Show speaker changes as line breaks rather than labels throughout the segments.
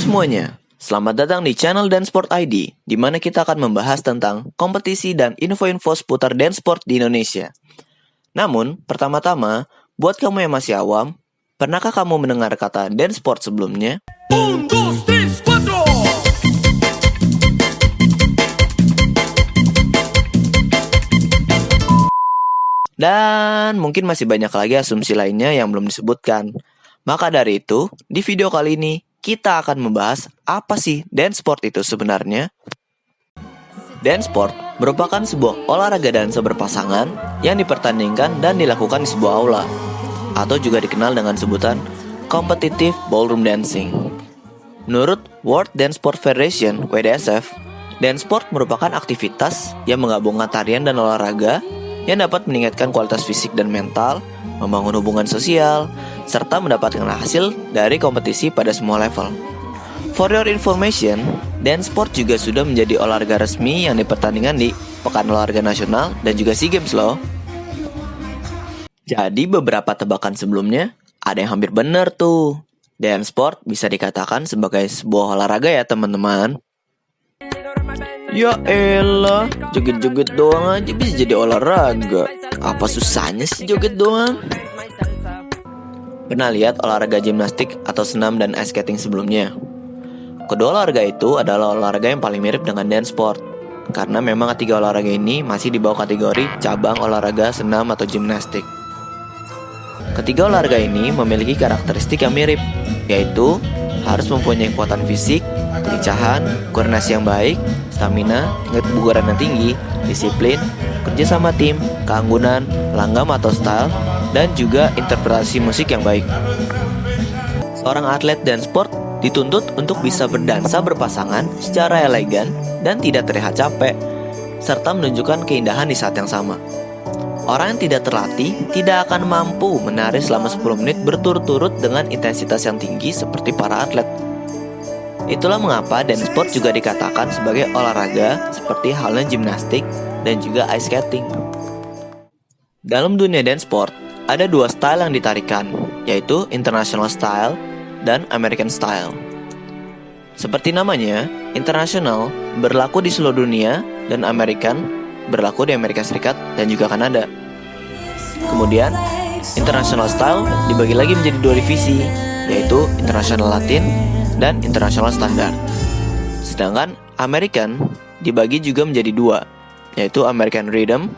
semuanya, selamat datang di channel Dance Sport ID, di mana kita akan membahas tentang kompetisi dan info-info seputar dance sport di Indonesia. Namun, pertama-tama, buat kamu yang masih awam, pernahkah kamu mendengar kata dance sport sebelumnya? Dan mungkin masih banyak lagi asumsi lainnya yang belum disebutkan. Maka dari itu, di video kali ini, kita akan membahas apa sih dance sport itu sebenarnya. Dance sport merupakan sebuah olahraga dansa berpasangan yang dipertandingkan dan dilakukan di sebuah aula, atau juga dikenal dengan sebutan competitive ballroom dancing. Menurut World Dance Sport Federation (WDSF), dance sport merupakan aktivitas yang menggabungkan tarian dan olahraga yang dapat meningkatkan kualitas fisik dan mental, membangun hubungan sosial, serta mendapatkan hasil dari kompetisi pada semua level. For your information, dance sport juga sudah menjadi olahraga resmi yang dipertandingkan di Pekan Olahraga Nasional dan juga SEA Games loh. Jadi beberapa tebakan sebelumnya, ada yang hampir benar tuh. Dance sport bisa dikatakan sebagai sebuah olahraga ya teman-teman. Ya elah, joget-joget doang aja bisa jadi olahraga. Apa susahnya sih joget doang? Pernah lihat olahraga gimnastik atau senam dan ice skating sebelumnya? Kedua olahraga itu adalah olahraga yang paling mirip dengan dance sport, karena memang ketiga olahraga ini masih di bawah kategori cabang olahraga senam atau gimnastik. Ketiga olahraga ini memiliki karakteristik yang mirip, yaitu harus mempunyai kekuatan fisik, kelincahan, koordinasi yang baik, stamina, tingkat kebugaran yang tinggi, disiplin, kerja sama tim, keanggunan, langgam atau style, dan juga interpretasi musik yang baik. Seorang atlet dance sport dituntut untuk bisa berdansa berpasangan secara elegan dan tidak terlihat capek, serta menunjukkan keindahan di saat yang sama. Orang yang tidak terlatih tidak akan mampu menari selama 10 menit berturut-turut dengan intensitas yang tinggi seperti para atlet. Itulah mengapa dance sport juga dikatakan sebagai olahraga seperti halnya gimnastik dan juga ice skating. Dalam dunia dance sport, ada dua style yang ditarikan, yaitu international style dan American style. Seperti namanya, international berlaku di seluruh dunia dan American berlaku di Amerika Serikat dan juga Kanada. Kemudian, international style dibagi lagi menjadi dua divisi, yaitu international Latin dan international standard. Sedangkan American dibagi juga menjadi dua, yaitu American Rhythm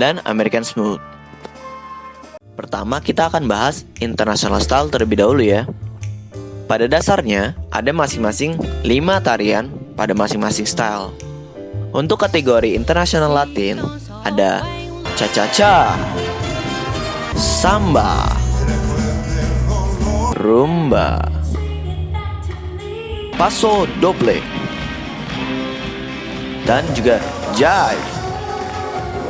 dan American Smooth. Pertama, kita akan bahas international style terlebih dahulu ya. Pada dasarnya, ada masing-masing 5 tarian pada masing-masing style. Untuk kategori international Latin, ada cha-cha-cha, samba, rumba, paso doble, dan juga jive.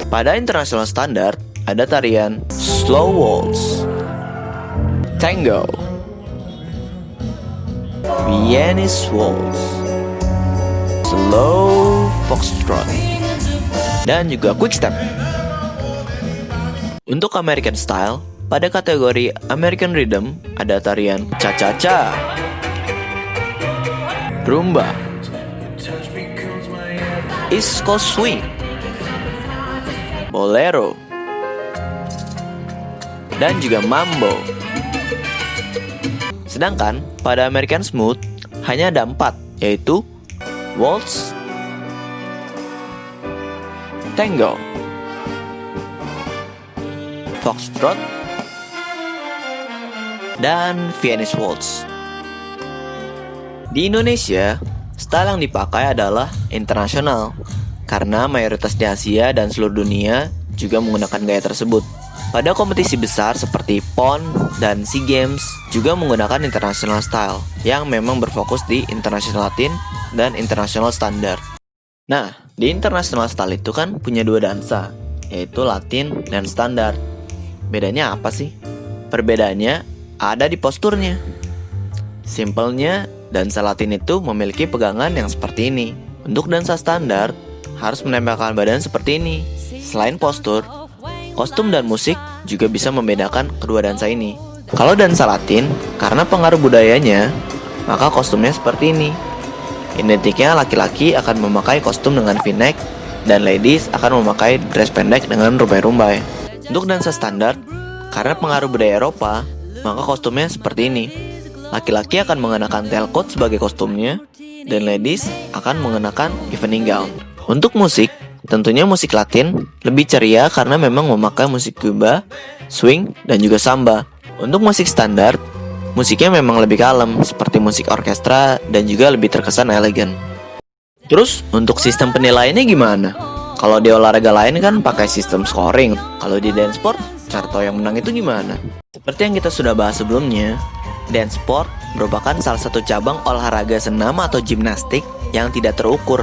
Pada international standard, ada tarian slow waltz, tango, Viennese waltz, slow foxtrot, dan juga quick step. Untuk American style, pada kategori American Rhythm ada tarian cha-cha-cha, rumba, East Coast swing, bolero, dan juga mambo. Sedangkan pada American Smooth hanya ada 4, yaitu waltz, tango, foxtrot, dan Viennese waltz. Di Indonesia, style yang dipakai adalah internasional, karena mayoritas di Asia dan seluruh dunia juga menggunakan gaya tersebut. Pada kompetisi besar seperti PON dan SEA Games juga menggunakan international style yang memang berfokus di international Latin dan international standard. Nah, di international style itu kan punya dua dansa, yaitu Latin dan standar. Bedanya apa sih? Perbedaannya ada di posturnya. Simpelnya, dansa Latin itu memiliki pegangan yang seperti ini. Untuk dansa standar, harus menempelkan badan seperti ini. Selain postur, kostum dan musik juga bisa membedakan kedua dansa ini. Kalau dansa Latin, karena pengaruh budayanya, maka kostumnya seperti ini. Identiknya laki-laki akan memakai kostum dengan v-neck dan ladies akan memakai dress pendek dengan rumbai-rumbai. Untuk dansa standar, karena pengaruh budaya Eropa, maka kostumnya seperti ini. Laki-laki akan mengenakan tailcoat sebagai kostumnya dan ladies akan mengenakan evening gown. Untuk musik, tentunya musik Latin lebih ceria karena memang memakai musik Cuba, swing, dan juga samba. Untuk musik standar, musiknya memang lebih kalem seperti musik orkestra dan juga lebih terkesan elegan. Terus untuk sistem penilaiannya gimana? Kalau di olahraga lain kan pakai sistem scoring. Kalau di dance sport, cara tahu yang menang itu gimana? Seperti yang kita sudah bahas sebelumnya, dance sport merupakan salah satu cabang olahraga senam atau gimnastik yang tidak terukur.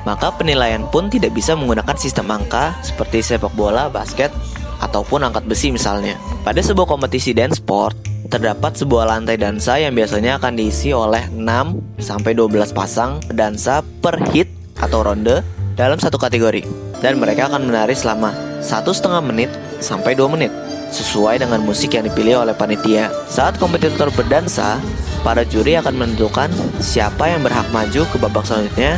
Maka penilaian pun tidak bisa menggunakan sistem angka seperti sepak bola, basket, ataupun angkat besi misalnya. Pada sebuah kompetisi dance sport, terdapat sebuah lantai dansa yang biasanya akan diisi oleh 6-12 pasang dansa per hit atau ronde dalam satu kategori. Dan mereka akan menari selama 1,5 menit sampai 2 menit sesuai dengan musik yang dipilih oleh panitia. Saat kompetitor berdansa, para juri akan menentukan siapa yang berhak maju ke babak selanjutnya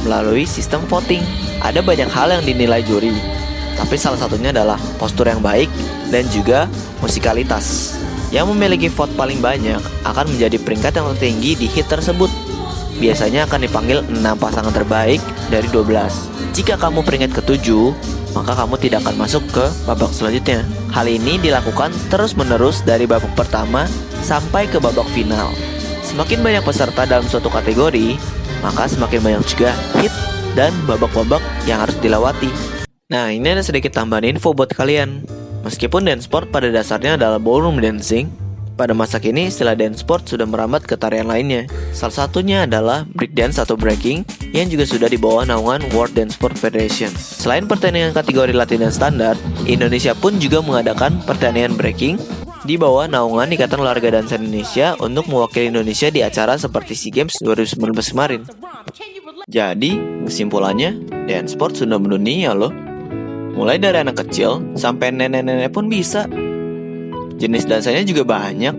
melalui sistem voting. Ada banyak hal yang dinilai juri, tapi salah satunya adalah postur yang baik dan juga musikalitas. Yang memiliki vote paling banyak akan menjadi peringkat yang tertinggi di hit tersebut. Biasanya akan dipanggil 6 pasangan terbaik dari 12. Jika kamu peringkat ke-7, maka kamu tidak akan masuk ke babak selanjutnya. Hal ini dilakukan terus-menerus dari babak pertama sampai ke babak final. Semakin banyak peserta dalam suatu kategori, maka semakin banyak juga hit dan babak-babak yang harus dilewati. Nah, ini ada sedikit tambahan info buat kalian. Meskipun dance sport pada dasarnya adalah ballroom dancing, pada masa kini istilah dance sport sudah merambat ke tarian lainnya. Salah satunya adalah breakdance atau breaking yang juga sudah di bawah naungan World Dance Sport Federation. Selain pertandingan kategori Latin dan standar, Indonesia pun juga mengadakan pertandingan breaking di bawah naungan Ikatan Olahraga Dansa Indonesia untuk mewakili Indonesia di acara seperti SEA Games 2019 kemarin. Jadi, kesimpulannya, dance sport sudah mendunia loh. Mulai dari anak kecil sampai nenek-nenek pun bisa. Jenis dansanya juga banyak.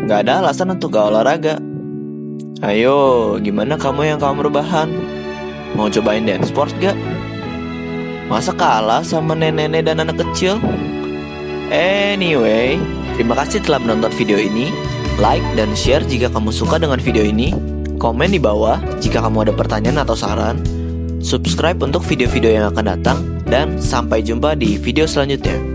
Gak ada alasan untuk gak olahraga. Ayo, gimana kamu yang kaum rebahan? Mau cobain dance sport gak? Masa kalah sama nenek-nenek dan anak kecil? Anyway, terima kasih telah menonton video ini. Like dan share jika kamu suka dengan video ini. Komen di bawah jika kamu ada pertanyaan atau saran. Subscribe untuk video-video yang akan datang. Dan sampai jumpa di video selanjutnya.